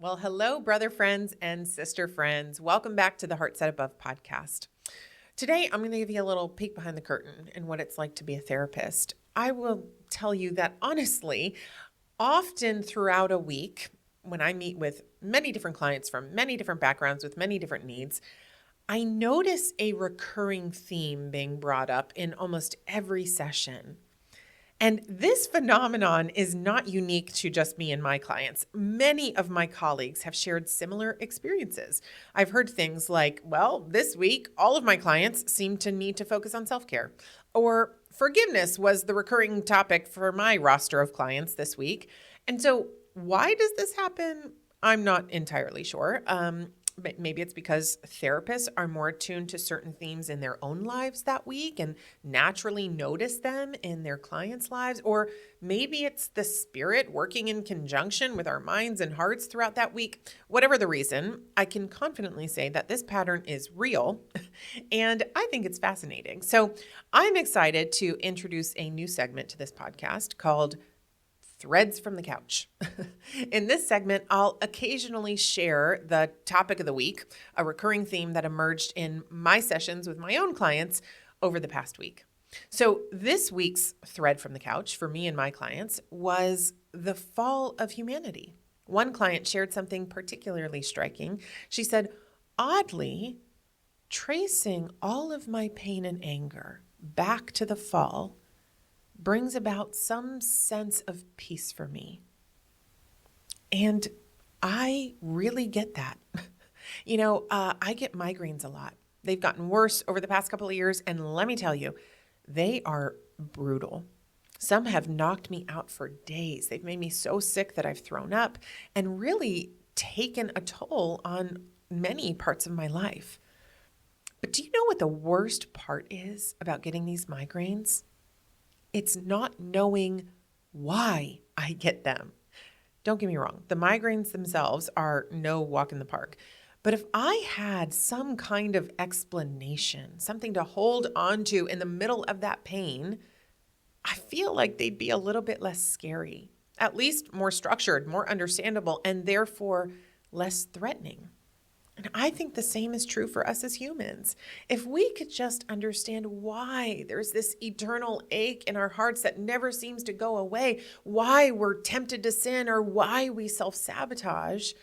Well, hello, brother friends and sister friends. Welcome back to the Heart Set Above podcast. Today, I'm going to give you a little peek behind the curtain and what it's like to be a therapist. I will tell you that honestly, often throughout a week, when I meet with many different clients from many different backgrounds with many different needs, I notice a recurring theme being brought up in almost every session. And this phenomenon is not unique to just me and my clients. Many of my colleagues have shared similar experiences. I've heard things like, well, this week, all of my clients seem to need to focus on self-care. Or forgiveness was the recurring topic for my roster of clients this week. And so why does this happen? I'm not entirely sure. But maybe it's because therapists are more attuned to certain themes in their own lives that week and naturally notice them in their clients' lives. Or maybe it's the spirit working in conjunction with our minds and hearts throughout that week. Whatever the reason, I can confidently say that this pattern is real and I think it's fascinating. So I'm excited to introduce a new segment to this podcast called Threads from the Couch. In this segment, I'll occasionally share the topic of the week, a recurring theme that emerged in my sessions with my own clients over the past week. So this week's thread from the couch for me and my clients was the fall of humanity. One client shared something particularly striking. She said, oddly, tracing all of my pain and anger back to the fall brings about some sense of peace for me. And I really get that. I get migraines a lot. They've gotten worse over the past couple of years, and let me tell you, they are brutal. Some have knocked me out for days. They've made me so sick that I've thrown up and really taken a toll on many parts of my life. But do you know what the worst part is about getting these migraines? It's not knowing why I get them. Don't get me wrong, the migraines themselves are no walk in the park. But if I had some kind of explanation, something to hold on to in the middle of that pain, I feel like they'd be a little bit less scary, at least more structured, more understandable, and therefore less threatening. And I think the same is true for us as humans. If we could just understand why there's this eternal ache in our hearts that never seems to go away, why we're tempted to sin or why we self-sabotage,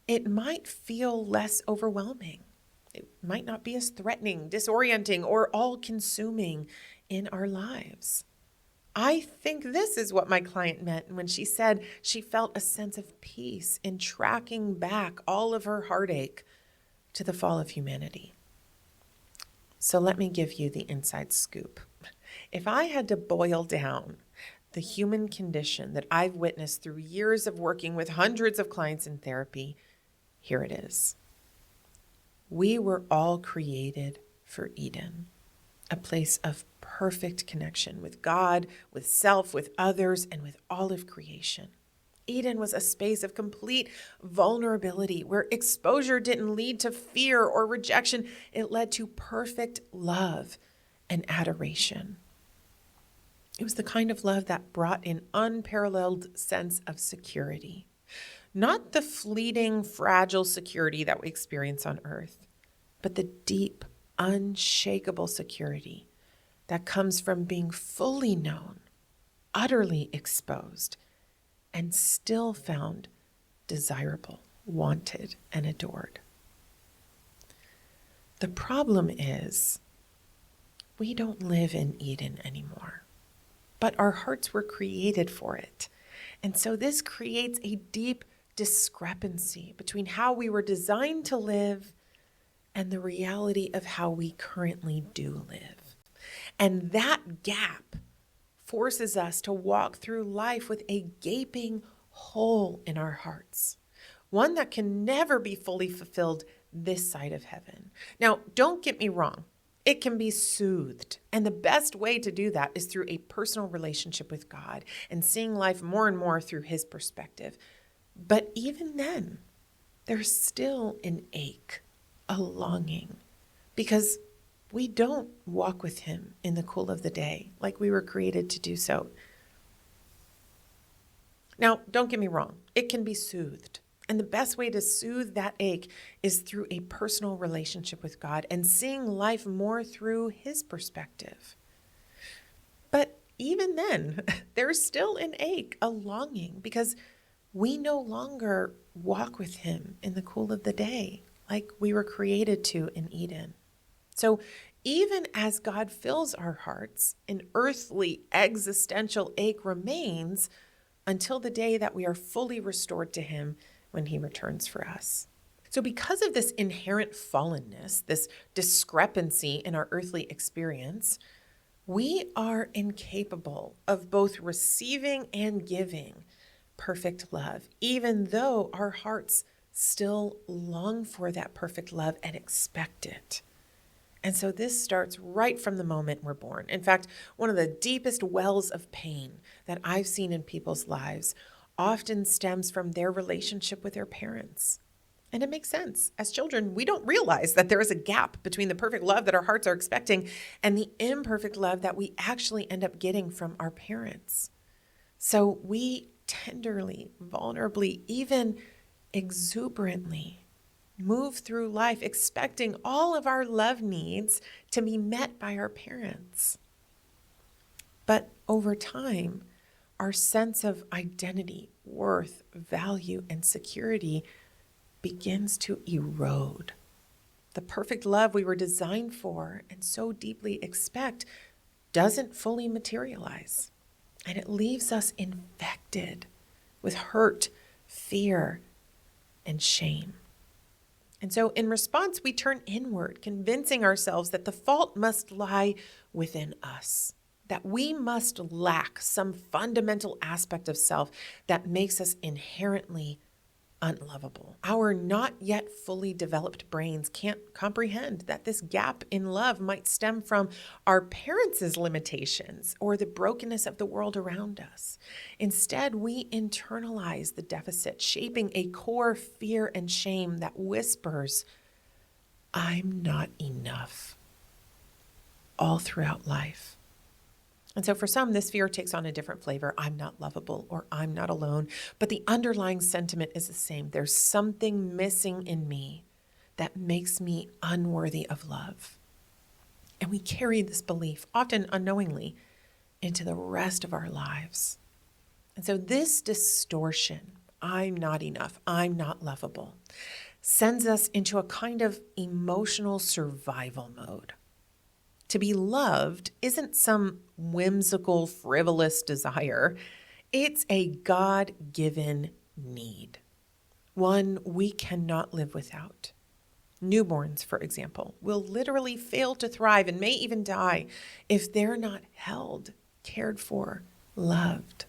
it might feel less overwhelming. It might not be as threatening, disorienting, or all-consuming in our lives. I think this is what my client meant when she said she felt a sense of peace in tracking back all of her heartache to the fall of humanity. So let me give you the inside scoop. If I had to boil down the human condition that I've witnessed through years of working with hundreds of clients in therapy, here it is. We were all created for Eden, a place of perfect connection with God, with self, with others, and with all of creation. Eden was a space of complete vulnerability where exposure didn't lead to fear or rejection. It led to perfect love and adoration. It was the kind of love that brought an unparalleled sense of security, not the fleeting, fragile security that we experience on earth, but the deep, unshakable security that comes from being fully known, utterly exposed, and still found desirable, wanted, and adored. The problem is we don't live in Eden anymore, but our hearts were created for it. And so this creates a deep discrepancy between how we were designed to live and the reality of how we currently do live. And that gap forces us to walk through life with a gaping hole in our hearts, one that can never be fully fulfilled this side of heaven. Now, don't get me wrong. It can be soothed. And the best way to do that is through a personal relationship with God and seeing life more and more through His perspective. But even then, there's still an ache, a longing, because we don't walk with Him in the cool of the day like we were created to do so. Now, don't get me wrong. It can be soothed. And the best way to soothe that ache is through a personal relationship with God and seeing life more through His perspective. But even then, there's still an ache, a longing, because we no longer walk with Him in the cool of the day like we were created to in Eden. So even as God fills our hearts, an earthly existential ache remains until the day that we are fully restored to Him when He returns for us. So because of this inherent fallenness, this discrepancy in our earthly experience, we are incapable of both receiving and giving perfect love, even though our hearts still long for that perfect love and expect it. And so this starts right from the moment we're born. In fact, one of the deepest wells of pain that I've seen in people's lives often stems from their relationship with their parents. And it makes sense. As children, we don't realize that there is a gap between the perfect love that our hearts are expecting and the imperfect love that we actually end up getting from our parents. So we tenderly, vulnerably, even exuberantly move through life expecting all of our love needs to be met by our parents. But over time, our sense of identity, worth, value, and security begins to erode. The perfect love we were designed for and so deeply expect doesn't fully materialize. And it leaves us infected with hurt, fear, and shame. And so in response, we turn inward, convincing ourselves that the fault must lie within us, that we must lack some fundamental aspect of self that makes us inherently unlovable. Our not yet fully developed brains can't comprehend that this gap in love might stem from our parents' limitations or the brokenness of the world around us. Instead, we internalize the deficit, shaping a core fear and shame that whispers, "I'm not enough," all throughout life. And so for some, this fear takes on a different flavor. I'm not lovable or I'm not alone. But the underlying sentiment is the same. There's something missing in me that makes me unworthy of love. And we carry this belief, often unknowingly, into the rest of our lives. And so this distortion, I'm not enough, I'm not lovable, sends us into a kind of emotional survival mode. To be loved isn't some whimsical, frivolous desire. It's a God-given need, one we cannot live without. Newborns, for example, will literally fail to thrive and may even die if they're not held, cared for, loved.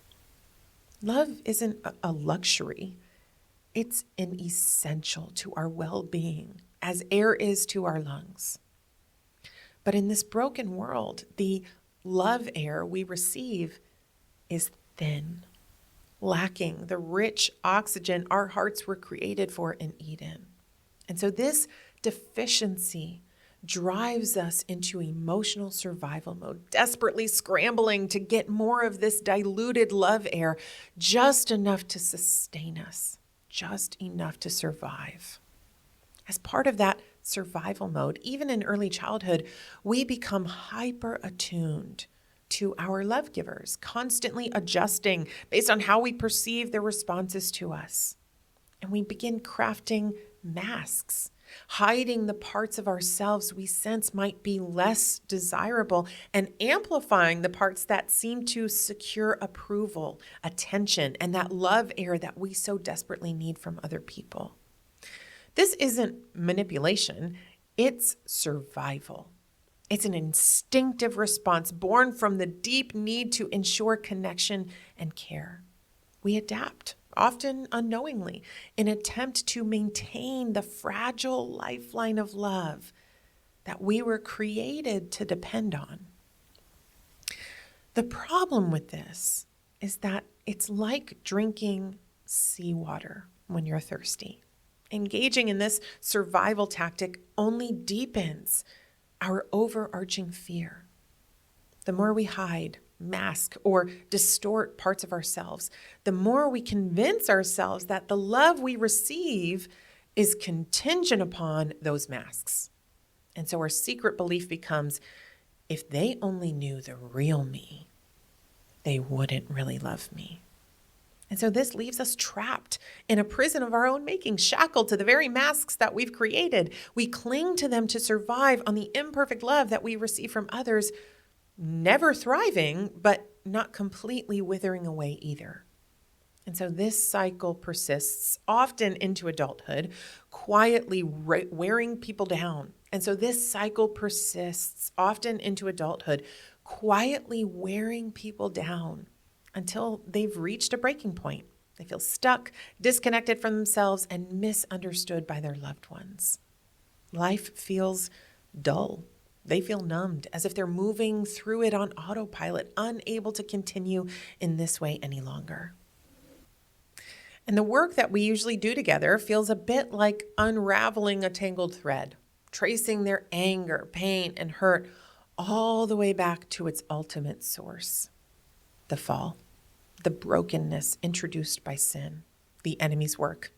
Love isn't a luxury. It's an essential to our well-being, as air is to our lungs. But in this broken world, the love air we receive is thin, lacking the rich oxygen our hearts were created for in Eden. And so this deficiency drives us into emotional survival mode, desperately scrambling to get more of this diluted love air, just enough to sustain us, just enough to survive. As part of that survival mode, even in early childhood, we become hyper attuned to our love givers, constantly adjusting based on how we perceive their responses to us. And we begin crafting masks, hiding the parts of ourselves we sense might be less desirable and amplifying the parts that seem to secure approval, attention, and that love air that we so desperately need from other people. This isn't manipulation, it's survival. It's an instinctive response born from the deep need to ensure connection and care. We adapt, often unknowingly, in an attempt to maintain the fragile lifeline of love that we were created to depend on. The problem with this is that it's like drinking seawater when you're thirsty. Engaging in this survival tactic only deepens our overarching fear. The more we hide, mask, or distort parts of ourselves, the more we convince ourselves that the love we receive is contingent upon those masks. And so our secret belief becomes, if they only knew the real me, they wouldn't really love me. And so this leaves us trapped in a prison of our own making, shackled to the very masks that we've created. We cling to them to survive on the imperfect love that we receive from others, never thriving, but not completely withering away either. And so this cycle persists often into adulthood, quietly wearing people down. And so this cycle persists often into adulthood, quietly wearing people down until they've reached a breaking point. They feel stuck, disconnected from themselves, and misunderstood by their loved ones. Life feels dull. They feel numbed, as if they're moving through it on autopilot, unable to continue in this way any longer. And the work that we usually do together feels a bit like unraveling a tangled thread, tracing their anger, pain, and hurt all the way back to its ultimate source, the fall, the brokenness introduced by sin, the enemy's work.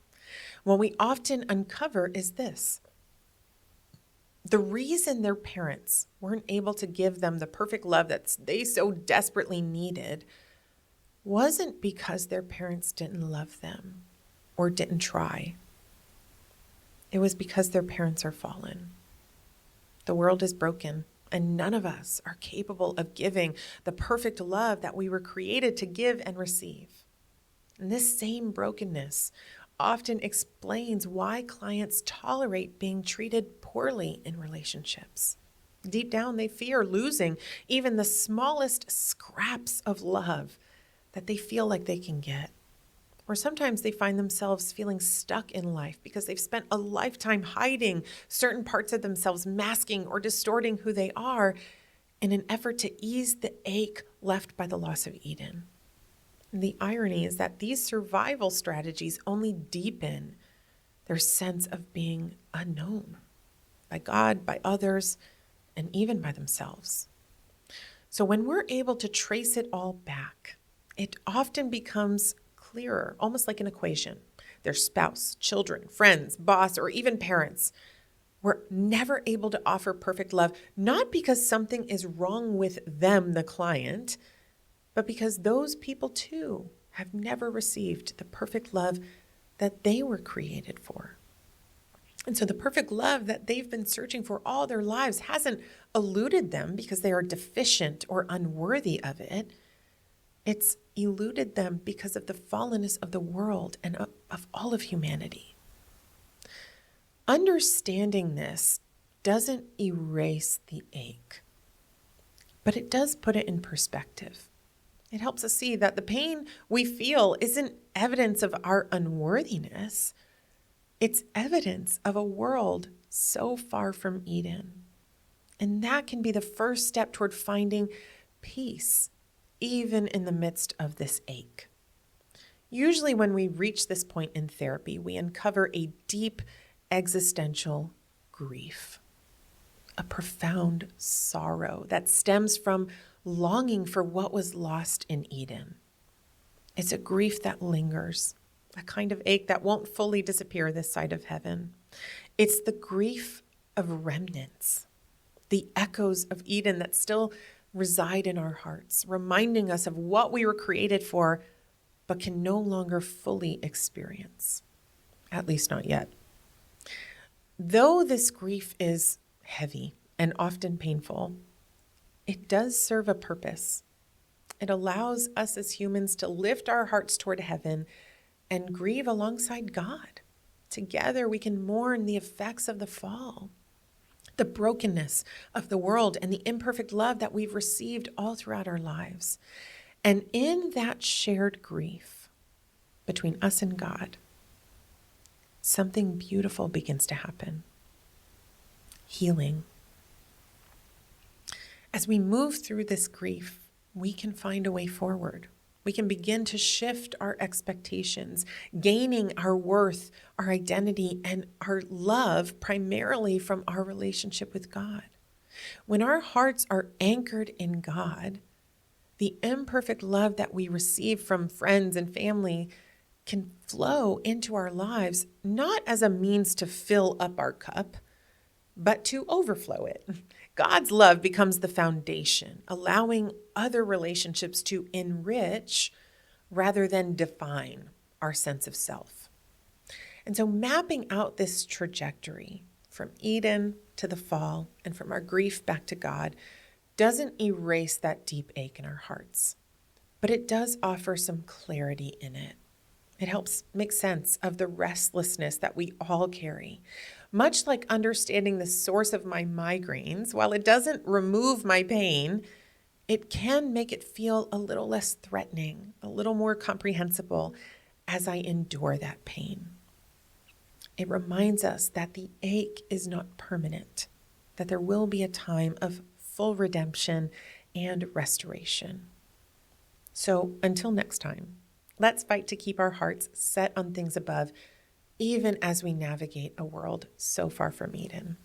What we often uncover is this: the reason their parents weren't able to give them the perfect love that they so desperately needed wasn't because their parents didn't love them or didn't try. It was because their parents are fallen. The world is broken, and none of us are capable of giving the perfect love that we were created to give and receive. And this same brokenness often explains why clients tolerate being treated poorly in relationships. Deep down, they fear losing even the smallest scraps of love that they feel like they can get. Or sometimes they find themselves feeling stuck in life because they've spent a lifetime hiding certain parts of themselves, masking or distorting who they are in an effort to ease the ache left by the loss of Eden. And the irony is that these survival strategies only deepen their sense of being unknown by God, by others, and even by themselves. So when we're able to trace it all back, it often becomes clearer, almost like an equation. Their spouse, children, friends, boss, or even parents were never able to offer perfect love, not because something is wrong with them, the client, but because those people too have never received the perfect love that they were created for. And so the perfect love that they've been searching for all their lives hasn't eluded them because they are deficient or unworthy of it. It's eluded them because of the fallenness of the world and of all of humanity. Understanding this doesn't erase the ache, but it does put it in perspective. It helps us see that the pain we feel isn't evidence of our unworthiness. It's evidence of a world so far from Eden. And that can be the first step toward finding peace, even in the midst of this ache. Usually when we reach this point in therapy, we uncover a deep existential grief, a profound sorrow that stems from longing for what was lost in Eden. It's a grief that lingers, a kind of ache that won't fully disappear this side of heaven. It's the grief of remnants, the echoes of Eden that still reside in our hearts, reminding us of what we were created for, but can no longer fully experience, at least not yet. Though this grief is heavy and often painful, it does serve a purpose. It allows us as humans to lift our hearts toward heaven and grieve alongside God. Together we can mourn the effects of the fall, the brokenness of the world, and the imperfect love that we've received all throughout our lives. And in that shared grief between us and God, something beautiful begins to happen. Healing. As we move through this grief, we can find a way forward. We can begin to shift our expectations, gaining our worth, our identity, and our love primarily from our relationship with God. When our hearts are anchored in God, The imperfect love that we receive from friends and family can flow into our lives, not as a means to fill up our cup, but to overflow it. God's love becomes the foundation, allowing other relationships to enrich rather than define our sense of self. And so mapping out this trajectory from Eden to the fall and from our grief back to God doesn't erase that deep ache in our hearts, but it does offer some clarity in it. It helps make sense of the restlessness that we all carry. Much like understanding the source of my migraines, while it doesn't remove my pain, it can make it feel a little less threatening, a little more comprehensible as I endure that pain. It reminds us that the ache is not permanent, that there will be a time of full redemption and restoration. So until next time, let's fight to keep our hearts set on things above, even as we navigate a world so far from Eden.